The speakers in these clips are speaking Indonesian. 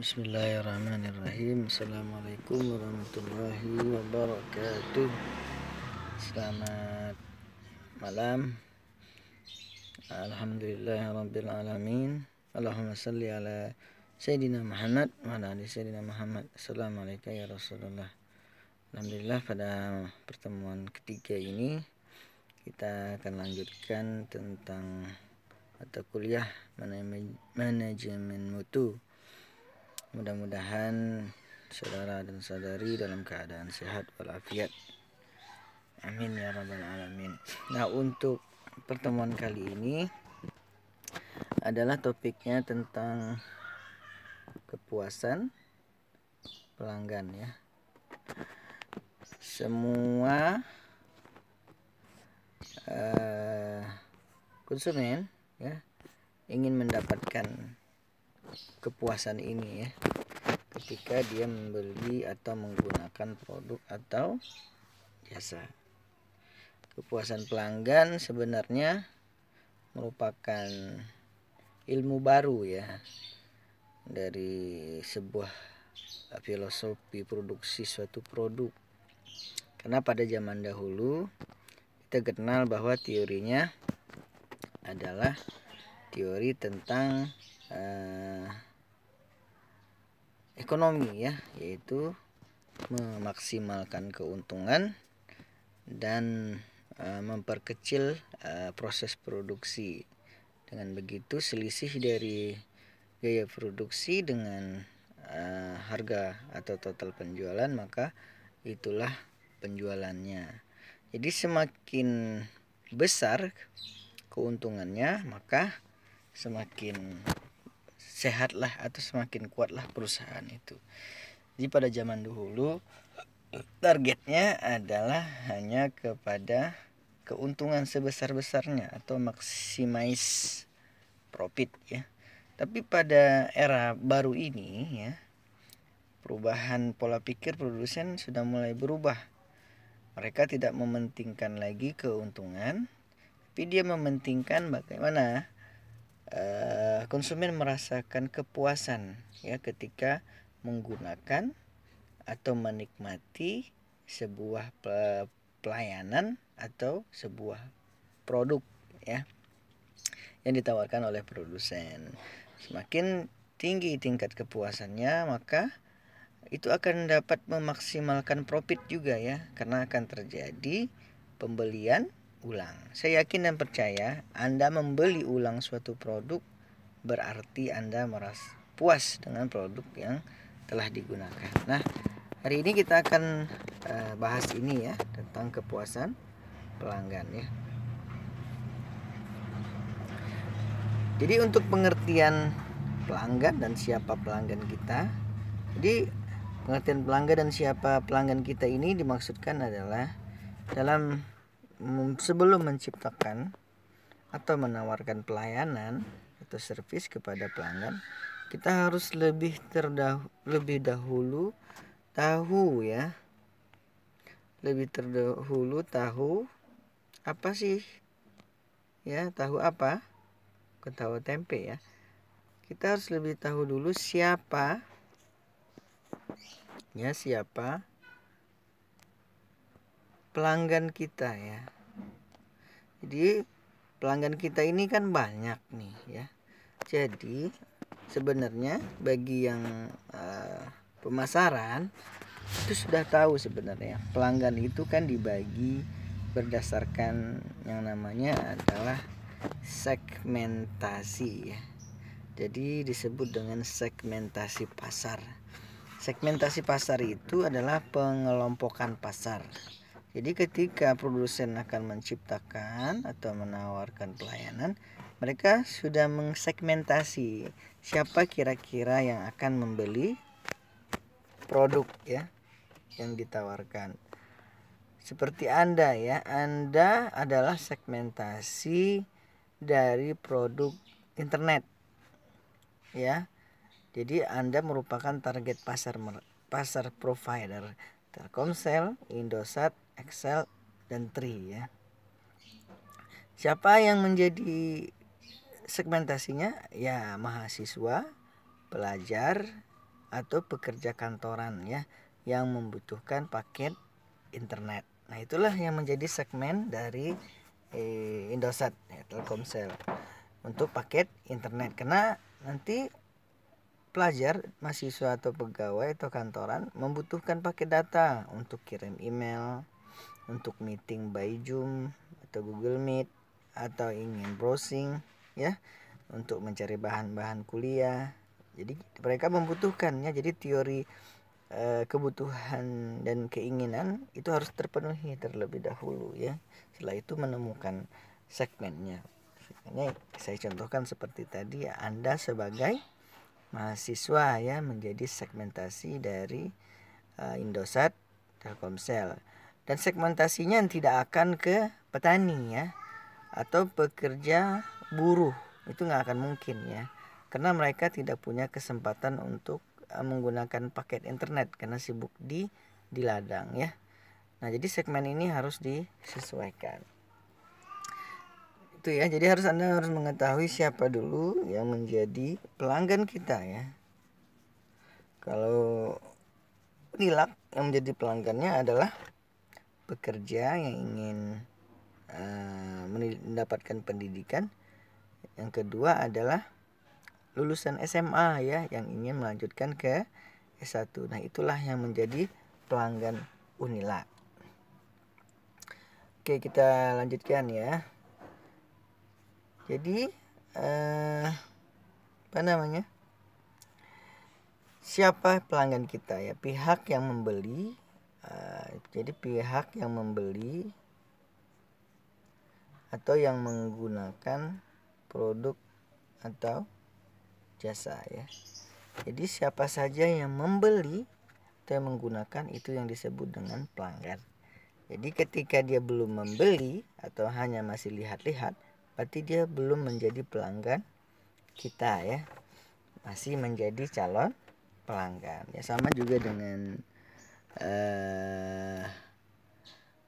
Bismillahirrahmanirrahim. Assalamualaikum warahmatullahi wabarakatuh. Selamat malam. Alhamdulillahirabbil alamin. Allahumma shalli ala Sayyidina Muhammad wa ala ali Sayyidina Muhammad. Assalamualaikum ya Rasulullah. Alhamdulillah, pada pertemuan ketiga ini kita akan lanjutkan tentang mata kuliah manajemen mutu. Mudah-mudahan saudara dan saudari dalam keadaan sehat walafiat. Amin ya rabbal alamin. Nah, untuk pertemuan kali ini adalah topiknya tentang kepuasan pelanggan ya. Semua konsumen ya ingin mendapatkan kepuasan ini ya ketika dia membeli atau menggunakan produk atau jasa. Kepuasan pelanggan sebenarnya merupakan ilmu baru ya dari sebuah filosofi produksi suatu produk. Karena pada zaman dahulu kita kenal bahwa teorinya adalah teori tentang ekonomi ya, yaitu memaksimalkan keuntungan dan memperkecil proses produksi. Dengan begitu selisih dari biaya produksi dengan harga atau total penjualan, maka itulah penjualannya. Jadi semakin besar keuntungannya, maka semakin sehatlah atau semakin kuatlah perusahaan itu. Jadi pada zaman dahulu targetnya adalah hanya kepada keuntungan sebesar-besarnya atau maximize profit ya. Tapi pada era baru ini ya, perubahan pola pikir produsen sudah mulai berubah. Mereka tidak mementingkan lagi keuntungan, tapi dia mementingkan bagaimana konsumen merasakan kepuasan ya ketika menggunakan atau menikmati sebuah pelayanan atau sebuah produk ya yang ditawarkan oleh produsen. Semakin tinggi tingkat kepuasannya, maka itu akan dapat memaksimalkan profit juga ya, karena akan terjadi pembelian ulang. Saya yakin dan percaya Anda membeli ulang suatu produk berarti Anda merasa puas dengan produk yang telah digunakan. Nah, hari ini kita akan bahas ini ya, tentang kepuasan pelanggan ya. Jadi untuk pengertian pelanggan dan siapa pelanggan kita. Jadi pengertian pelanggan dan siapa pelanggan kita ini dimaksudkan adalah dalam sebelum menciptakan atau menawarkan pelayanan atau servis kepada pelanggan, kita harus lebih dahulu tahu ya. Lebih terdahulu tahu apa sih? Ya, tahu apa? Bukan tahu tempe ya. Kita harus lebih tahu dulu siapa pelanggan kita ya. Jadi pelanggan kita ini kan banyak nih ya. Jadi sebenarnya bagi yang pemasaran itu sudah tahu sebenarnya pelanggan itu kan dibagi berdasarkan yang namanya adalah segmentasi ya. Jadi disebut dengan segmentasi pasar. Segmentasi pasar itu adalah pengelompokan pasar. Jadi ketika produsen akan menciptakan atau menawarkan pelayanan, mereka sudah mengsegmentasi siapa kira-kira yang akan membeli produk ya yang ditawarkan. Seperti Anda ya, Anda adalah segmentasi dari produk internet ya. Jadi Anda merupakan target pasar provider Telkomsel, Indosat, Excel, dan Tri ya. Siapa yang menjadi segmentasinya? Ya mahasiswa, pelajar, atau pekerja kantoran ya yang membutuhkan paket internet. Nah, itulah yang menjadi segmen dari Indosat ya, Telkomsel untuk paket internet. Karena nanti pelajar, mahasiswa atau pegawai atau kantoran membutuhkan paket data untuk kirim email, untuk meeting by Zoom atau Google Meet, atau ingin browsing ya, untuk mencari bahan-bahan kuliah. Jadi mereka membutuhkannya. Jadi teori kebutuhan dan keinginan itu harus terpenuhi terlebih dahulu ya. Setelah itu menemukan segmennya. Segmennya saya contohkan seperti tadi, Anda sebagai mahasiswa ya menjadi segmentasi dari Indosat Telkomsel. Dan segmentasinya tidak akan ke petani ya atau pekerja buruh, itu nggak akan mungkin ya, karena mereka tidak punya kesempatan untuk menggunakan paket internet karena sibuk di ladang ya. Nah, jadi segmen ini harus disesuaikan. Itu ya, jadi Anda harus mengetahui siapa dulu yang menjadi pelanggan kita ya. Kalau Unilak, yang menjadi pelanggannya adalah pekerja yang ingin mendapatkan pendidikan. Yang kedua adalah lulusan SMA ya yang ingin melanjutkan ke S1. Nah, itulah yang menjadi pelanggan Unilak. Oke, kita lanjutkan ya. Jadi apa namanya? Siapa pelanggan kita ya? Pihak yang membeli. Jadi pihak yang membeli atau yang menggunakan produk atau jasa ya. Jadi siapa saja yang membeli atau yang menggunakan itu yang disebut dengan pelanggan. Jadi ketika dia belum membeli atau hanya masih lihat-lihat, berarti dia belum menjadi pelanggan kita ya. Masih menjadi calon pelanggan. Ya, sama juga dengan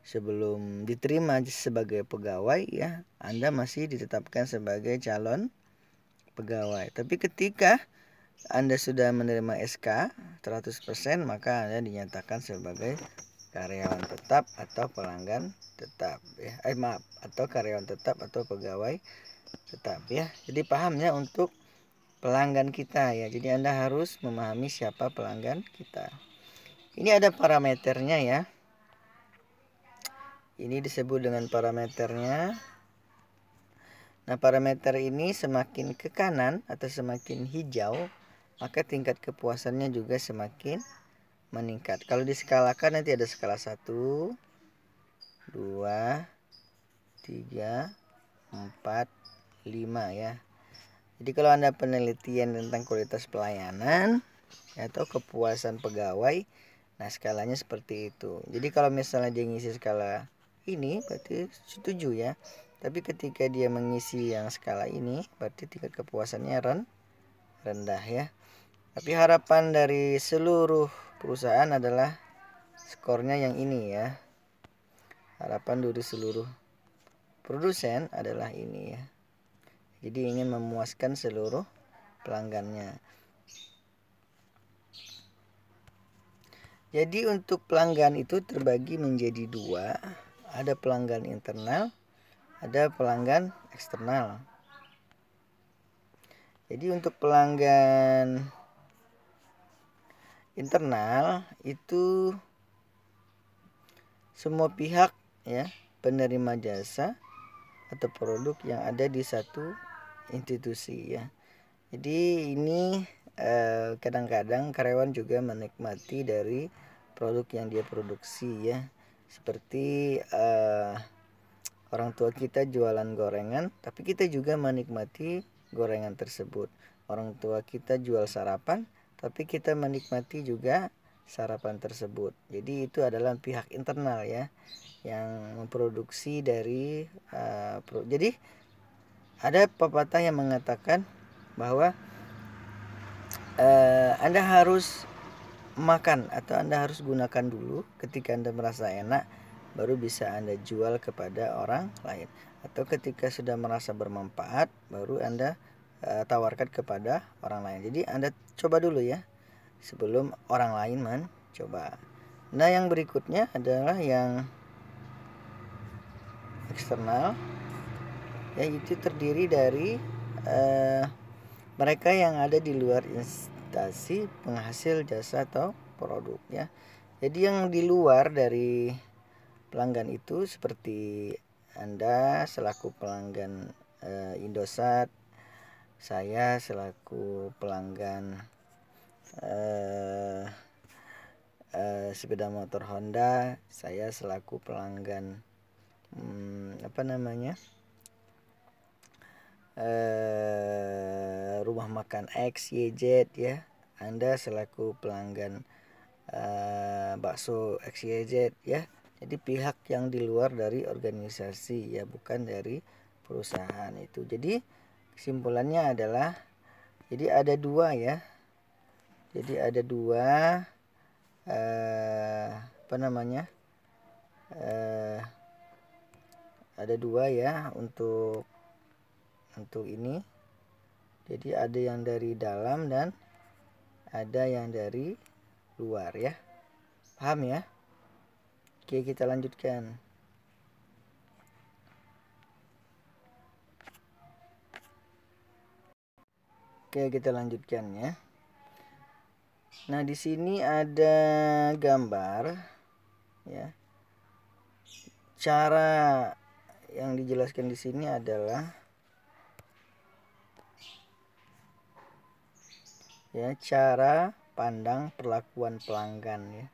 sebelum diterima sebagai pegawai ya, Anda masih ditetapkan sebagai calon pegawai. Tapi ketika Anda sudah menerima SK 100%, maka Anda dinyatakan sebagai karyawan tetap atau pelanggan tetap ya. Atau karyawan tetap atau pegawai tetap ya. Jadi paham ya untuk pelanggan kita ya. Jadi Anda harus memahami siapa pelanggan kita. Ini ada parameternya ya. Ini disebut dengan parameternya. Nah, parameter ini semakin ke kanan atau semakin hijau, maka tingkat kepuasannya juga semakin meningkat. Kalau diskalakan nanti ada skala 1, 2, 3, 4, 5 ya. Jadi kalau Anda penelitian tentang kualitas pelayanan atau kepuasan pegawai, nah skalanya seperti itu. Jadi kalau misalnya dia ngisi skala ini berarti 7 ya. Tapi ketika dia mengisi yang skala ini berarti tingkat kepuasannya rendah ya. Tapi harapan dari seluruh perusahaan adalah skornya yang ini ya. Harapan dari seluruh produsen adalah ini ya. Jadi ingin memuaskan seluruh pelanggannya. Jadi untuk pelanggan itu terbagi menjadi 2. Ada pelanggan internal, ada pelanggan eksternal. Jadi untuk pelanggan internal itu semua pihak ya, penerima jasa atau produk yang ada di satu institusi ya. Jadi ini kadang-kadang karyawan juga menikmati dari produk yang dia produksi ya. Seperti orang tua kita jualan gorengan, tapi kita juga menikmati gorengan tersebut. Orang tua kita jual sarapan, tapi kita menikmati juga sarapan tersebut. Jadi itu adalah pihak internal ya, yang memproduksi dari jadi ada pepatah yang mengatakan bahwa Anda harus makan atau Anda harus gunakan dulu ketika Anda merasa enak, baru bisa Anda jual kepada orang lain. Atau ketika sudah merasa bermanfaat, baru Anda tawarkan kepada orang lain. Jadi Anda coba dulu ya sebelum orang lain mencoba. Nah, yang berikutnya adalah yang eksternal, yaitu terdiri dari mereka yang ada di luar instansi penghasil jasa atau produk ya. Jadi yang di luar dari pelanggan itu seperti Anda selaku pelanggan Indosat, saya selaku pelanggan sepeda motor Honda, saya selaku pelanggan rumah makan X, Y, Z ya. Anda selaku pelanggan bakso X, Y, Z ya. Jadi pihak yang di luar dari organisasi ya, bukan dari perusahaan itu. Jadi kesimpulannya adalah, jadi ada dua ya. Jadi ada dua ada dua ya untuk ini. Jadi ada yang dari dalam dan ada yang dari luar ya. Paham ya? Oke, kita lanjutkan. Oke, kita lanjutkan ya. Nah, di sini ada gambar ya. Cara yang dijelaskan di sini adalah ya, cara pandang perlakuan pelanggan ya.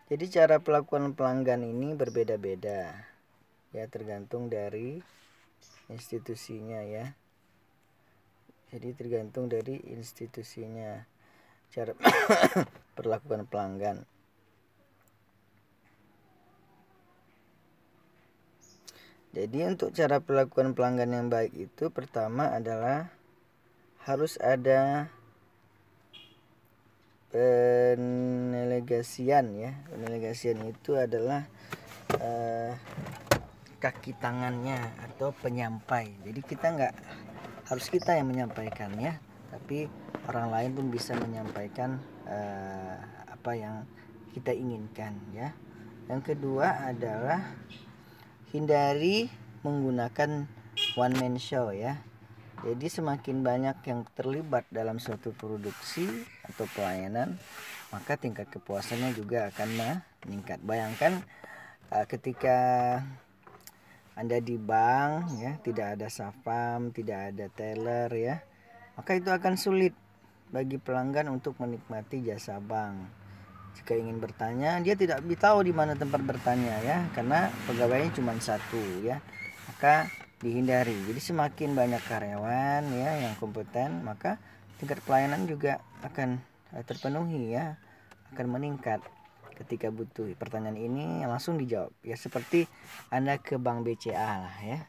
Jadi cara perlakuan pelanggan ini berbeda-beda ya, tergantung dari institusinya ya. Jadi tergantung dari institusinya cara perlakuan pelanggan. Jadi untuk cara perlakuan pelanggan yang baik itu, pertama adalah harus ada penelegasian ya. Penelegasian itu adalah kaki tangannya atau penyampai. Jadi kita nggak harus kita yang menyampaikan ya, tapi orang lain pun bisa menyampaikan apa yang kita inginkan ya. Yang kedua adalah hindari menggunakan one man show ya. Jadi semakin banyak yang terlibat dalam suatu produksi atau pelayanan, maka tingkat kepuasannya juga akan meningkat. Bayangkan ketika Anda di bank ya, tidak ada satpam, tidak ada teller ya, maka itu akan sulit bagi pelanggan untuk menikmati jasa bank. Jika ingin bertanya, dia tidak tahu di mana tempat bertanya ya, karena pegawainya cuma satu ya, maka dihindari. Jadi semakin banyak karyawan ya yang kompeten, maka tingkat pelayanan juga akan terpenuhi ya, akan meningkat. Ketika butuh pertanyaan ini langsung dijawab ya, seperti Anda ke bank BCA lah ya.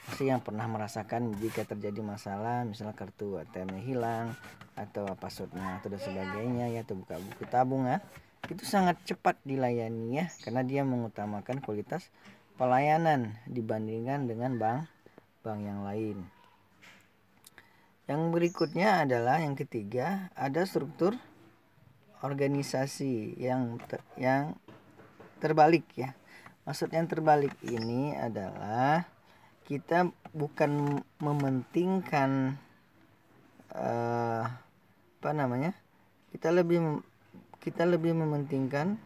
Pasti yang pernah merasakan jika terjadi masalah, misalnya kartu ATM-nya hilang atau passwordnya atau dan sebagainya ya, atau buka buku tabungan, itu sangat cepat dilayani ya, karena dia mengutamakan kualitas pelayanan dibandingkan dengan bank yang lain. Yang berikutnya adalah yang ketiga, ada struktur organisasi yang terbalik ya. Maksud yang terbalik ini adalah kita bukan mementingkan kita lebih mementingkan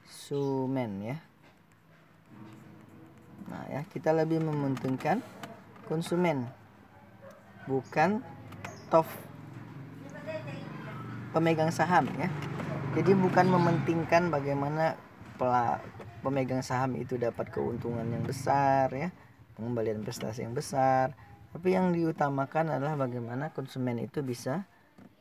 konsumen ya. Nah ya, kita lebih mementingkan konsumen, bukan pemegang saham ya. Jadi bukan mementingkan bagaimana pemegang saham itu dapat keuntungan yang besar ya, pengembalian prestasi yang besar, tapi yang diutamakan adalah bagaimana konsumen itu bisa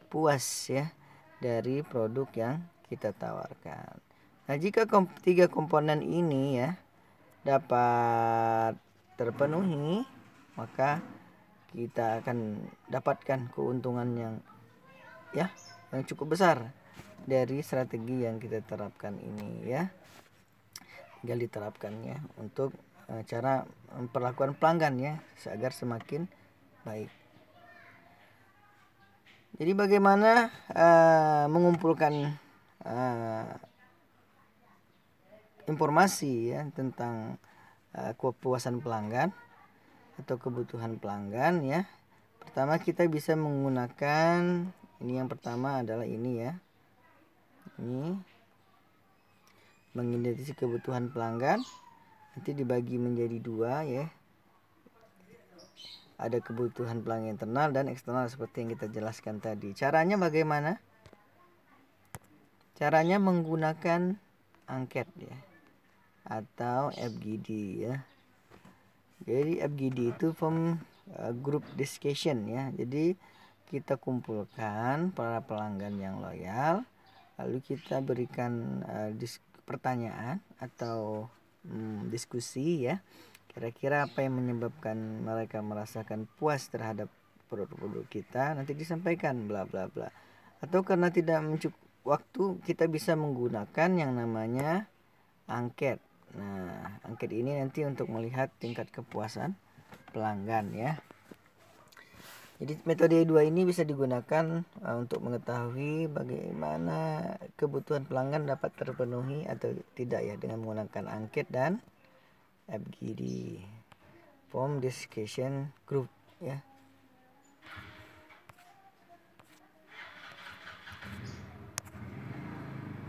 puas ya dari produk yang kita tawarkan. Nah, jika tiga komponen ini ya dapat terpenuhi, maka kita akan dapatkan keuntungan yang cukup besar dari strategi yang kita terapkan ini ya. Tinggal diterapkannya untuk cara perlakuan pelanggan ya, agar semakin baik. Jadi bagaimana mengumpulkan informasi ya tentang kepuasan pelanggan atau kebutuhan pelanggan ya. Pertama kita bisa menggunakan ini, yang pertama adalah ini ya. Ini mengidentifikasi kebutuhan pelanggan, nanti dibagi menjadi dua ya. Ada kebutuhan pelanggan internal dan eksternal seperti yang kita jelaskan tadi. Caranya bagaimana? Caranya menggunakan angket ya, atau FGD ya. Jadi FGD itu form group discussion ya. Jadi kita kumpulkan para pelanggan yang loyal, lalu kita berikan pertanyaan atau diskusi ya. Kira-kira apa yang menyebabkan mereka merasakan puas terhadap produk-produk kita, nanti disampaikan bla bla bla. Atau karena tidak mencukup waktu, kita bisa menggunakan yang namanya angket. Nah, angket ini nanti untuk melihat tingkat kepuasan pelanggan ya. Jadi metode 2 ini bisa digunakan untuk mengetahui bagaimana kebutuhan pelanggan dapat terpenuhi atau tidak ya, dengan menggunakan angket dan FGD, form discussion group ya.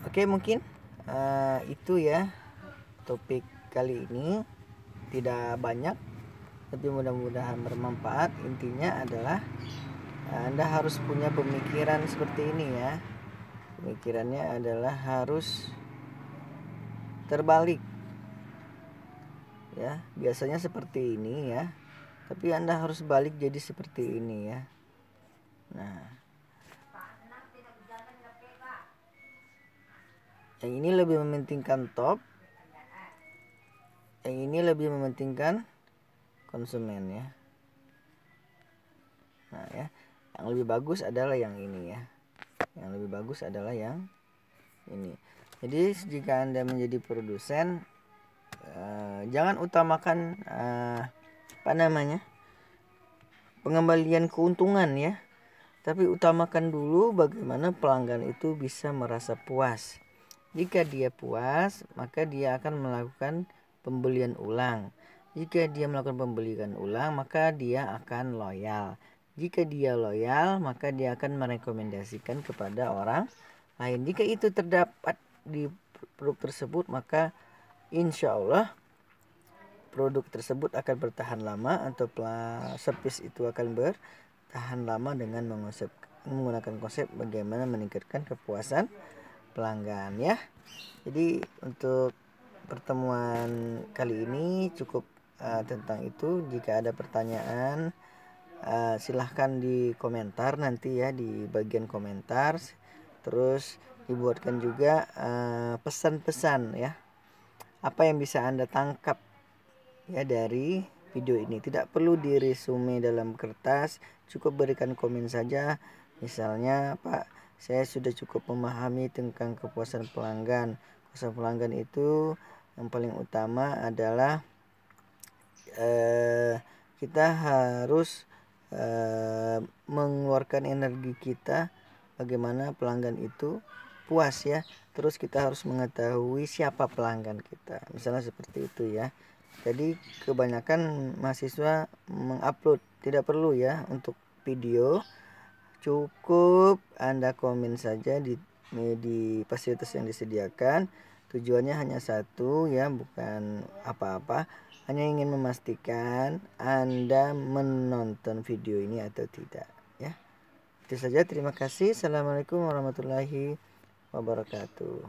Oke, mungkin itu ya topik kali ini, tidak banyak tapi mudah-mudahan bermanfaat. Intinya adalah Anda harus punya pemikiran seperti ini ya. Pemikirannya adalah harus terbalik ya. Biasanya seperti ini ya, tapi Anda harus balik jadi seperti ini ya. Nah, yang ini lebih mementingkan top, yang ini lebih mementingkan konsumen ya. Nah ya, yang lebih bagus adalah yang ini ya. Yang lebih bagus adalah yang ini. Jadi jika Anda menjadi produsen, jangan utamakan pengembalian keuntungan ya, tapi utamakan dulu bagaimana pelanggan itu bisa merasa puas. Jika dia puas, maka dia akan melakukan pembelian ulang. Jika dia melakukan pembelian ulang, maka dia akan loyal. Jika dia loyal, maka dia akan merekomendasikan kepada orang lain. Jika itu terdapat di produk tersebut, maka insya Allah produk tersebut akan bertahan lama, atau service itu akan bertahan lama dengan menggunakan konsep bagaimana meningkatkan kepuasan pelanggan ya. Jadi untuk pertemuan kali ini cukup tentang itu. Jika ada pertanyaan, silahkan di komentar nanti ya, di bagian komentar. Terus dibuatkan juga pesan-pesan ya, apa yang bisa Anda tangkap ya dari video ini. Tidak perlu diresume dalam kertas, cukup berikan komen saja. Misalnya, Pak, saya sudah cukup memahami tentang kepuasan pelanggan. Kepuasan pelanggan itu yang paling utama adalah kita harus mengeluarkan energi kita bagaimana pelanggan itu puas ya. Terus kita harus mengetahui siapa pelanggan kita, misalnya seperti itu ya. Jadi kebanyakan mahasiswa mengupload, tidak perlu ya untuk video, cukup Anda komen saja di fasilitas yang disediakan. Tujuannya hanya satu ya, bukan apa-apa, hanya ingin memastikan Anda menonton video ini atau tidak ya. Itu saja, terima kasih. Assalamualaikum warahmatullahi wabarakatuh.